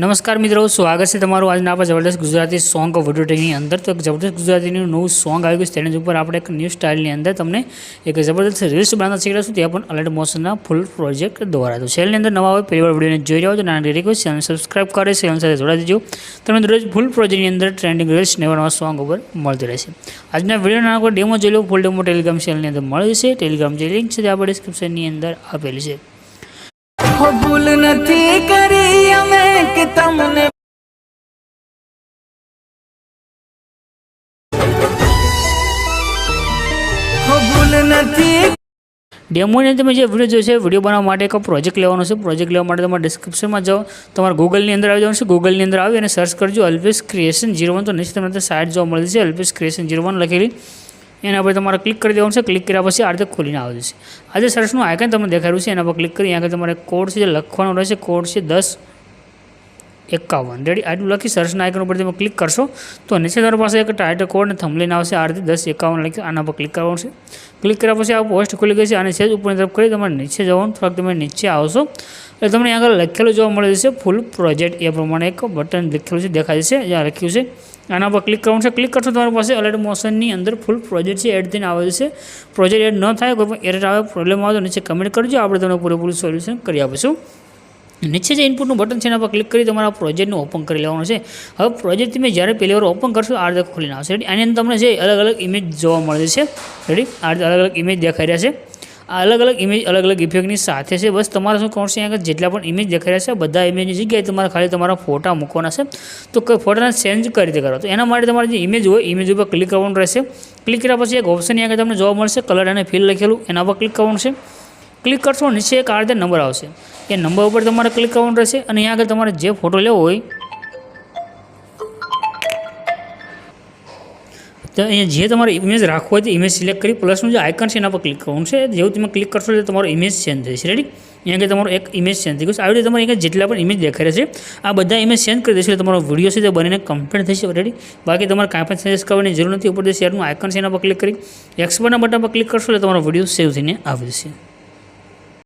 नमस्कार मित्रों, स्वागत है तमारू आज आप जबरदस्त गुजराती सॉन्ग वीडियो ट्रेनिंग अंदर। तो एक जबरदस्त गुजराती नવું सॉन्ग आई गયું તેની ઉપર આપણે એક ન્યૂ સ્ટાઇલની અંદર તમને એક જબરદસ્ત રીલ્સ બનાવતા શીખડાશું, તે પણ અલર્ટ મોશનના ફૂલ પ્રોજેક્ટ દ્વારા। તો ચેનલની અંદર નવા હોય પહેલી વાર વિડીયોને જોઈ રહ્યા હો તો નાની રિક્વેસ્ટ ચેનલ સબસ્ક્રાઇબ કરે ચેનલ સાથે જોડાઈ દેજો। તમને રોજ ફૂલ પ્રોજેક્ટની અંદર ટ્રેન્ડિંગ રીલ્સ નવા સોંગ ઉપર મળતી રહેશે। આજના વિડીયોના આપણે ડેમો જોઈ લો। ફૂલ ડેમો ટેલિગ્રામ ચેનલની અંદર મળે છે। ટેલિગ્રામ જે લિંક છે તે આપણે ડિસ્ક્રિપ્શનની અંદર આપેલી છે। हो भूल नथी करी अमे के तमने हो भूल नथी डेमोनी તમે જે વિડિયો જોશે વિડિયો બનાવવા માટે એક પ્રોજેક્ટ લેવાનો છે। પ્રોજેક્ટ લેવા માટે તમારે ડિસ્ક્રિપ્શનમાં જાઓ, તમારા ગૂગલની અંદર આવી જવાનું છે। ગૂગલની અંદર આવી અને સર્ચ કરજો અલ્પેશ ક્રિએશન 01। તો નીચે તમને સાઇટ જોવા મળે છે અલ્પેશ ક્રિએશન 01 લખેલી, એના પર તમારે ક્લિક કરી દેવાનું છે। ક્લિક કર્યા પછી આ રીતે ખોલીને આવી જશે। આ જે સર્ચનું આઇકન તમને દેખાડ્યું છે એના પર ક્લિક કરી આગળ તમારે કોડ છે જે લખવાનો રહેશે। કોડ છે 1051 રેડી। આટલું લખી સર્ચના આઇકન ઉપર તમે ક્લિક કરશો તો નીચે તમારી પાસે એક ટાઇટલ કોડ અને થંબનેલ આવશે। આ રીતે 1051 લખી આના પર ક્લિક કરવાનું છે। ક્લિક કર્યા પછી આ પોસ્ટ ખુલી ગઈ છે। આને સેજ ઉપરની તરફ કરી તમારે નીચે જવાનું, થોડાક તમે નીચે આવશો એટલે તમને આગળ લખેલું જોવા મળે છે ફૂલ પ્રોજેક્ટ। એ પ્રમાણે એક બટન લખેલું છે દેખાય છે, જ્યાં લખ્યું છે આના પર ક્લિક કરવાનું છે। ક્લિક કરશો તમારી પાસે અલર્ટ મોશનની અંદર ફૂલ પ્રોજેક્ટ છે એડ થઈને આવે છે। પ્રોજેક્ટ એડ ન થાય, કોઈ પણ એરર આવે, પ્રોબ્લેમ આવે તો નીચે કમેન્ટ કરજો, આપણે તમને પૂરેપૂરું સોલ્યુશન કરી આપીશું। નીચે જે ઇનપુટનું બટન છે એના પર ક્લિક કરી તમારા પ્રોજેક્ટને ઓપન કરી લેવાનું છે। હવે પ્રોજેક્ટ તમે જ્યારે પહેલી વાર ઓપન કરશો આ રીતે ખોલીને આવશે રેડી। આની અંદર તમને જે અલગ અલગ ઇમેજ જોવા મળે છે રેડી। આ રીતે અલગ અલગ ઇમેજ દેખાઈ રહ્યા છે। આ અલગ અલગ ઇમેજ અલગ અલગ ઇફેક્ટની સાથે છે। બસ તમારે શું કરવાનું છે, આગળ જેટલા પણ ઇમેજ દેખાઈ રહ્યા છે બધા ઇમેજની જગ્યાએ તમારે ખાલી તમારા ફોટા મૂકવાના છે। તો ફોટાને ચેન્જ કઈ રીતે કરો, તો એના માટે તમારે જે ઇમેજ હોય ઇમેજ ઉપર ક્લિક કરવાનું રહેશે। ક્લિક કર્યા પછી એક ઓપ્શન આગળ તમને જોવા મળશે કલર અને ફિલ લખેલું, એના પર ક્લિક કરવાનું છે। ક્લિક કરશો નીચે એક આ રીતે નંબર આવશે, એ નંબર ઉપર તમારે ક્લિક કરવાનું રહેશે અને અહીંયા આગળ તમારે જે ફોટો લેવો હોય તો અહીંયા જે તમારે ઇમેજ રાખવો હોય તો ઇમેજ સિલેક્ટ કરી પ્લસનું જે આઇકન છે એના પર ક્લિક કરવાનું છે। જેવું તમે ક્લિક કરશો એટલે તમારો ઇમેજ ચેન્જ થશે રેડી। અહીંયા આગળ તમારો એક ઇમેજ ચેન્જ થઈ ગયો। આવી રીતે તમારે અહીંયા જેટલા પણ ઇમેજ દેખાઈ રહ્યા છે આ બધા ઇમેજ ચેન્જ કરી દેશે એટલે તમારો વિડીયો છે તે બનીને કમ્પ્લીટ થશે રેડી। બાકી તમારે કાંઈ પણ ચેન્જીસ કરવાની જરૂર નથી। ઉપર જે શેરનું આઇકન છે એના પર ક્લિક કરી એક્સપોર્ટના બટન પર ક્લિક કરશો એટલે તમારો વિડીયો સેવ થઈને આવી જશે।